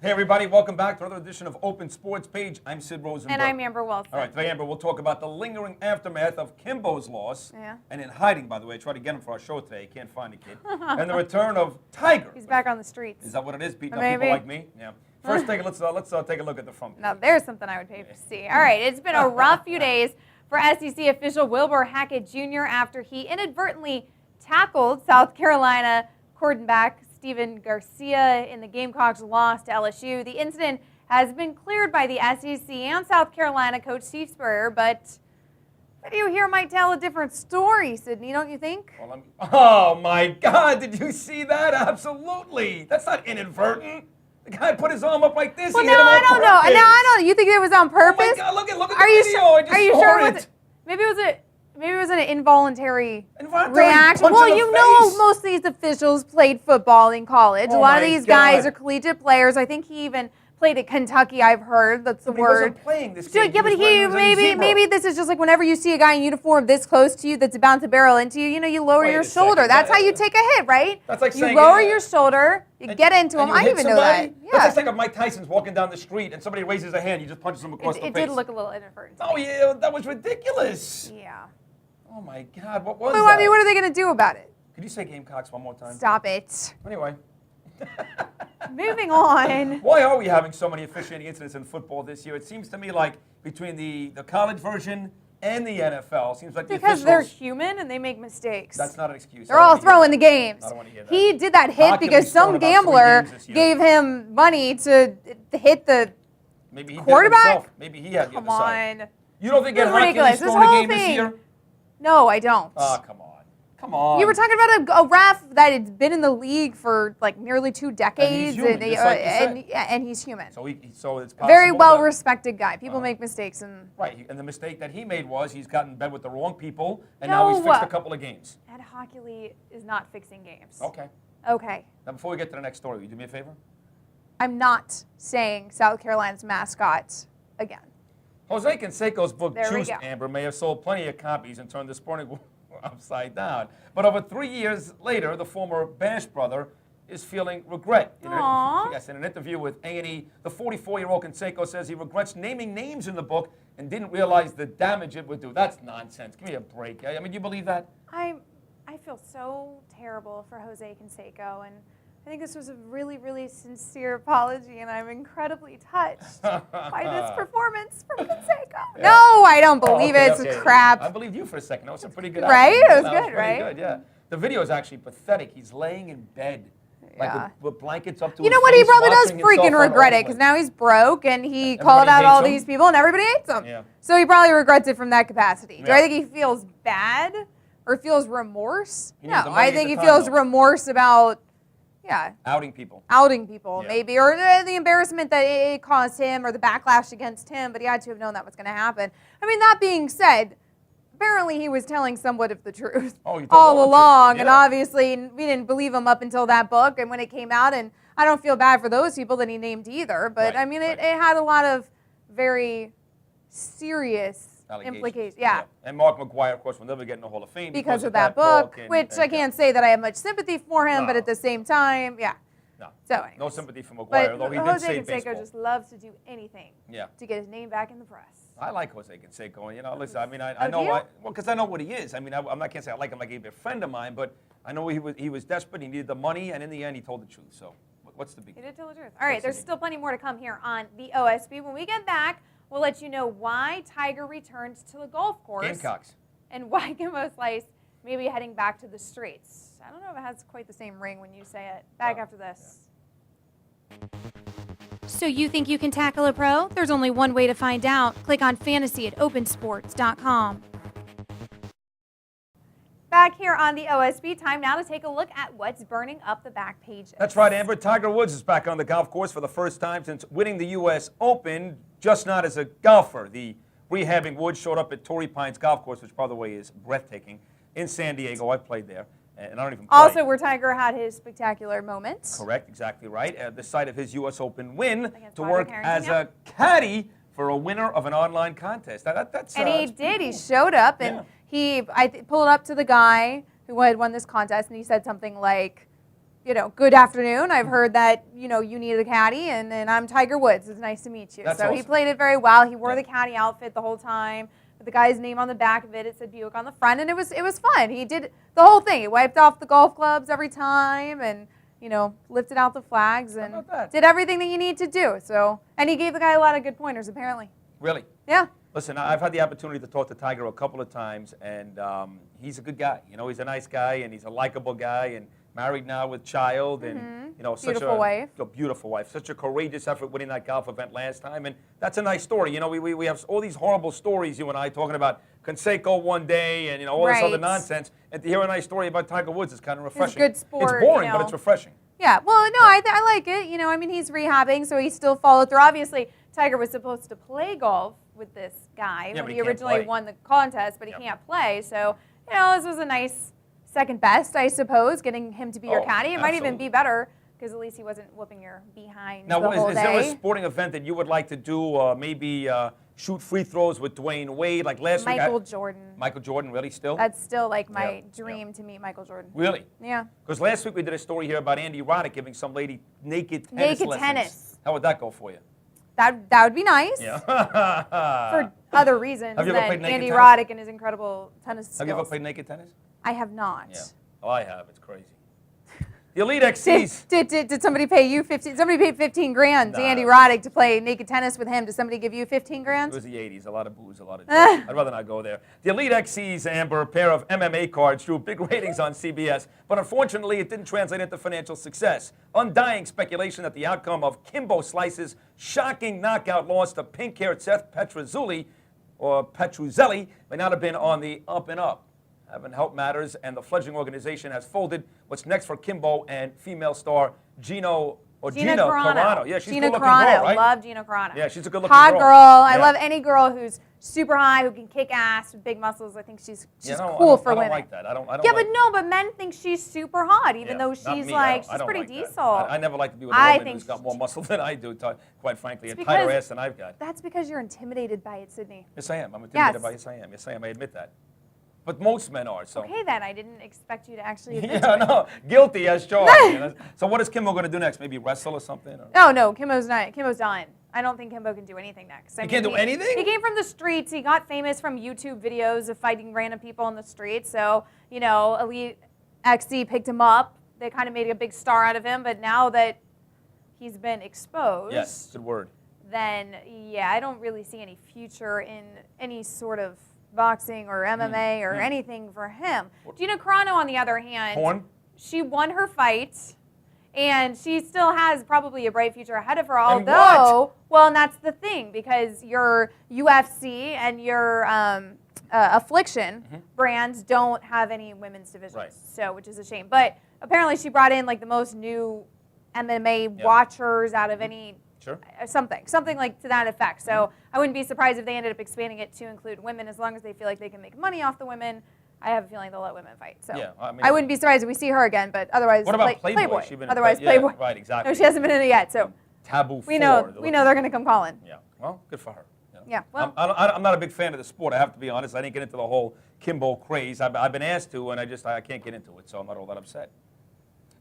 Hey, everybody, welcome back to another edition of Open Sports Page. I'm Sid Rosenberg. And I'm Amber Wilson. All right, today, Amber, we'll talk about the lingering aftermath of Kimbo's loss. Yeah. And in hiding, by the way. I tried to get him for our show today. Can't find the kid. And the return of Tiger. He's back on the streets. Is that what it is? Beating up Maybe. people like me? Yeah. First, let's take a look at the front page. Now, there's something I would pay to see. All right, it's been a rough few days for SEC official Wilbur Hackett Jr. after he inadvertently tackled South Carolina quarterback Stephen Garcia in the Gamecocks' loss to LSU. The incident has been cleared by the SEC and South Carolina coach Steve Spurrier, but video here might tell a different story, Sydney, don't you think? Well, oh, my God, did you see that? Absolutely. That's not inadvertent. The guy put his arm up like this. Well, he hit him on purpose. Now I don't know. You think it was on purpose? Oh, my God, look at the are you video. Sure, I just are you saw sure it. Maybe it was an involuntary Involuntary reaction. punch Well, in the you know, face. most of these officials played football in college. Oh a lot of my these God. guys are collegiate players. I think he even played at Kentucky. I've heard that's the But word. he wasn't playing this game. Yeah, but maybe this is just like whenever you see a guy in uniform this close to you that's about to barrel into you, you lower Wait your a second. shoulder. That's how you take a hit, right? That's like you saying, lower your shoulder, you get into him. you I hit even know that. somebody? Yeah. That's like saying if Mike Tyson's walking down the street and somebody raises a hand, he just punches him across the face. It did look a little inadvertent. Oh, yeah, that was ridiculous. Yeah. Oh, my God, what was But, that? I mean, what are they going to do about it? Could you say Gamecocks one more time? Stop it. Anyway. Moving on. Why are we having so many officiating incidents in football this year? It seems to me like between the college version and the NFL, it seems like Because the they're officials... human and they make mistakes. That's not an excuse. They're all throwing the games. I don't want to hear that. He did that How hit can we because score some about 3 gambler games this year? gave him money to hit the Maybe he quarterback. Did it himself. Maybe he had the Come other side. on. You don't think This Ed is Hocken's ridiculous. This throwing a whole game this thing. year? No, I don't. Oh, come on. Come on. You were talking about a ref that has been in the league for like nearly 2 decades, human, just like you said. and he's human. So it's possible. Very well that- respected guy. People make mistakes, and Right, and the mistake that he made was he's gotten in bed with the wrong people, and now he's No. fixed a couple of games. Ed Hockley is not fixing games. Okay. Okay. Now, before we get to the next story, will you do me a favor? I'm not saying South Carolina's mascot again. Jose Canseco's book, There we Juiced, go. Amber, may have sold plenty of copies and turned the sporting world upside down. But over 3 years later, the former Bash brother is feeling regret. Aww. Yes, in an interview with A&E, the 44-year-old Canseco says he regrets naming names in the book and didn't realize the damage it would do. That's nonsense. Give me a break. I mean, you believe that? I feel so terrible for Jose Canseco, and I think this was a really, really sincere apology, and I'm incredibly touched by this performance from Canseco. Yeah. No, I don't believe okay, it. It's okay. crap. I believed you for a second. That was a pretty good Right? acting. It was That good, pretty right? Good, yeah. The video is actually pathetic. He's laying in bed, like Yeah. with blankets up to You his know what? He face, probably does watching himself freaking on regret all it because the- now he's broke and he called out hates all him. these people and everybody hates him. Yeah. So he probably regrets it from that capacity. Do Yeah. I think he feels bad or feels remorse? He needs No, the money I at think the he time, feels though. remorse about, yeah, outing people. outing people Yeah. maybe, or the embarrassment that it caused him or the backlash against him, but he had to have known that was going to happen. I mean, that being said, apparently he was telling somewhat of the truth Oh, you told all all the truth. along, and Yeah. obviously we didn't believe him up until that book and when it came out, and I don't feel bad for those people that he named either, but Right, I mean, right. it had a lot of very serious Allegations. implications. Yeah. And Mark McGuire, of course, will never get in the Hall of Fame Because of that book, which I can't say that I have much sympathy for him, but No. at the same time, yeah. No. So No anyways. sympathy for McGuire, But although he did Jose save Canseco baseball. just loves to do anything Yeah. to get his name back in the press. I like Jose Canseco, and listen, I mean, I Oh, know, do you? well, because I know what he is. I mean, I can't say I like him like he'd be a friend of mine, but I know he was desperate, he needed the money, and in the end, he told the truth. So, what's the big He deal? did tell the truth. All right, What's the there's big still plenty more to come here on the OSP. When we get back, we'll let you know why Tiger returned to the golf course Gamecocks. and why Kimbo Slice may be heading back to the streets. I don't know if it has quite the same ring when you say it. Back after this. So you think you can tackle a pro? There's only one way to find out. Click on fantasy at opensports.com. Back here on the OSP, time now to take a look at what's burning up the back pages. That's right, Amber. Tiger Woods is back on the golf course for the first time since winning the U.S. Open, just not as a golfer. The rehabbing Woods showed up at Torrey Pines Golf Course, which, by the way, is breathtaking, in San Diego. I played there, and I don't even play. Also, where Tiger had his spectacular moments. Correct, exactly right. The site of his U.S. Open win Against to Roger work Carrington, as yep. a caddy for a winner of an online contest. That's And he that's did. pretty He cool. showed up, and Yeah. I pulled up to the guy who had won this contest, and he said something like, good afternoon. I've heard that, you need a caddy, and I'm Tiger Woods. It's nice to meet you. That's so awesome. he played it very well. He wore the caddy outfit the whole time with the guy's name on the back of it. It said Buick on the front, and it was fun. He did the whole thing. He wiped off the golf clubs every time, and lifted out the flags, and How about that? did everything that you need to do. So, and he gave the guy a lot of good pointers, apparently. Really? Yeah. Listen, I've had the opportunity to talk to Tiger a couple of times, and he's a good guy. He's a nice guy, and he's a likable guy, and married now with child, and such Beautiful wife. A beautiful wife. Such a courageous effort winning that golf event last time, and that's a nice story. We have all these horrible stories, you and I, talking about Canseco one day, and all this other Right. nonsense, and to hear a nice story about Tiger Woods is kind of refreshing. good sport, It's boring, but it's refreshing. Yeah, well, no, I like it. He's rehabbing, so he still followed through. Obviously, Tiger was supposed to play golf with this guy Yeah, when but he he can't originally play. won the contest, but he Yep. can't play. So, this was a nice second best, I suppose, getting him to be your Oh, caddy. It might even absolutely. be better because at least he wasn't whooping your behind Now, the whole is there a day. sporting event that you would like to do, maybe shoot free throws with Dwayne Wade, like last week? Michael Jordan. Michael Jordan, really, still? That's still like my Yeah, dream to meet Michael Jordan. Really? Yeah. Because last week we did a story here about Andy Roddick giving some lady naked tennis Naked lessons. tennis. How would that go for you? That would be nice Yeah. for other reasons Have you ever than played naked Andy tennis? Roddick and his incredible tennis skills. Have you ever played naked tennis? I have not. Yeah. Oh, I have. It's crazy. The Elite XCs. Did somebody pay you 15? Somebody paid 15 grand to Nah. Andy Roddick to play naked tennis with him. Did somebody give you 15 It grand? was the 80s. A lot of booze, a lot of drugs. I'd rather not go there. The Elite XCs, Amber, a pair of MMA cards, drew big ratings on CBS, but unfortunately it didn't translate into financial success. Undying speculation that the outcome of Kimbo Slice's shocking knockout loss to pink-haired Seth Petruzzelli may not have been on the up and up. Heaven help matters, and the fledgling organization has folded. What's next for Kimbo and female star Gina Carano? Yeah, she's Gina a good-looking Carano. girl, right? Love Gina Carano. Yeah, she's a good-looking hot girl. girl. I Yeah. love any girl who's super high, who can kick ass with big muscles. I think she's Yeah, cool for I don't women. like that. I don't Yeah, like but no, but men think she's super hot, even Yeah, though not she's me. like, I she's don't pretty like that. diesel. I never like to be with a I woman think who's got more muscle than I do, quite frankly, and It's tighter because- ass than I've got. That's because you're intimidated by it, Sydney. Yes, I am. I'm intimidated Yes. by Yes, I am. Yes, I am. I admit that. But most men are, so. Okay, then. I didn't expect you to actually admit Yeah, to it. no. Guilty as charged. So what is Kimbo going to do next? Maybe wrestle or something? Or? No, Kimbo's not. Kimbo's done. I don't think Kimbo can do anything next. He can't do anything? He came from the streets. He got famous from YouTube videos of fighting random people on the street. So, Elite XC picked him up. They kind of made a big star out of him. But now that he's been exposed, Yes, good word. then, yeah, I don't really see any future in any sort of boxing or MMA or anything for him. Gina Carano, on the other hand, Porn? she won her fight, and she still has probably a bright future ahead of her. And Although, well, and that's the thing, because your UFC and your Affliction brands don't have any women's divisions, Right. so which is a shame. But apparently, she brought in like the most new MMA watchers out of any. Sure. Something like to that effect. So I wouldn't be surprised if they ended up expanding it to include women, as long as they feel like they can make money off the women. I have a feeling they'll let women fight. So Yeah, I mean- I wouldn't be surprised if we see her again. But otherwise, What about Playboy? She's been in Otherwise, Play- yeah, Playboy. right, exactly. No, she hasn't been in it yet. So Taboo we know 4. they're going to come calling. Yeah. Well, good for her. Yeah, well- I'm not a big fan of the sport. I have to be honest. I didn't get into the whole Kimbo craze. I've been asked to, and I can't get into it, so I'm not all that upset.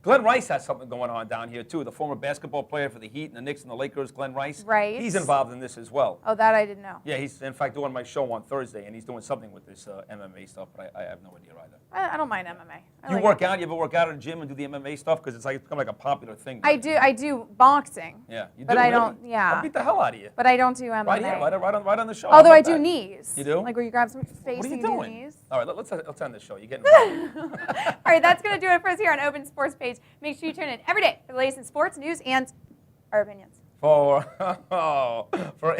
Glenn Rice has something going on down here, too. The former basketball player for the Heat and the Knicks and the Lakers, Glenn Rice. Right. He's involved in this as well. Oh, that I didn't know. Yeah, he's, in fact, doing my show on Thursday, and he's doing something with this MMA stuff, but I have no idea either. I don't mind MMA. I You like work it. out? You ever work out at a gym and do the MMA stuff? Because it's become like a popular thing. I do boxing. Yeah, you do. But I really? don't. Yeah. I'll beat the hell out of you. But I don't do MMA. Right here, right on the show. Although How I about do that? knees. You do? Like where you grab some face What are and you you do doing? knees. All right, let's end the show. You're getting All right, that's going to do it for us here on Open Sports Page. Make sure you tune in every day for the latest in sports, news, and our opinions. for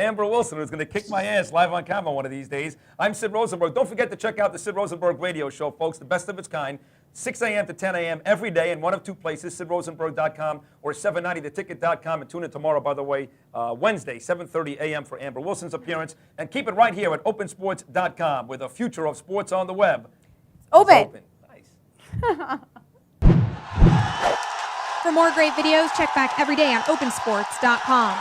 Amber Wilson, who's going to kick my ass live on camera one of these days. I'm Sid Rosenberg. Don't forget to check out the Sid Rosenberg radio show, folks, the best of its kind, 6 a.m. to 10 a.m. every day in one of two places, sidrosenberg.com or 790theticket.com. And tune in tomorrow, by the way, Wednesday, 7:30 a.m. for Amber Wilson's appearance. And keep it right here at opensports.com, where the future of sports on the web is Open. Nice. For more great videos, check back every day on opensports.com.